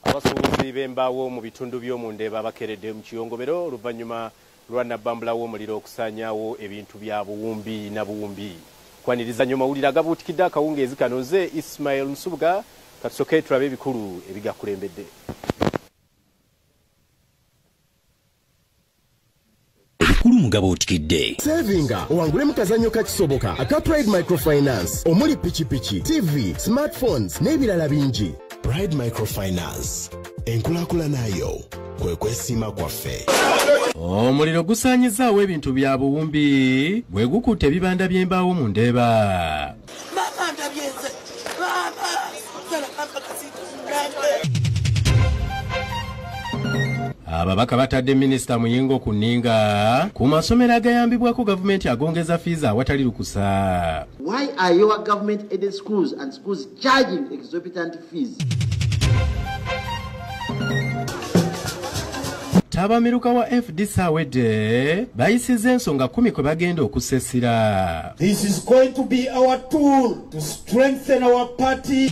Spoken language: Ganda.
abasuubuzi b'embaawo mu bitundu by'omu Ndeeba bakeredde mu kiyongobero oluvannyuma lwa nabbambulawo omuliro okusaanyaawo ebintu bya buwumbi na buwumbi. Kwaniriza nnyo mawulire agabuutikidde akawungeezi kano nze Ismail Nsubuga katusooke tulabe ebikulu ebigakulembedde. Ebikulu Gabuutikidde. Savinga owangule mu kazannyo kakisoboka aka Pride Microfinance omuli pikipiki, TV, smartphones n'ebirala bingi. Pride Microfinance enkulaakulana yo kwe kwesiima kwaffe. Omuliro gusaanyizaawo ebintu bya buwumbi bwe gukutte ebibanda by'embaawo mu Ndeeba. Ababaka batadde Minisita Muyingo ku nninga ku masomero agayambibwako gavumenti agongeza fees awatali lukusa. Why are your government-aided schools and schools charging exorbitant fees? Tabamiruka wa FDC awedde bayisizza ensonga 10 kwe bagenda okusesira. This is going to be our tool to strengthen our party.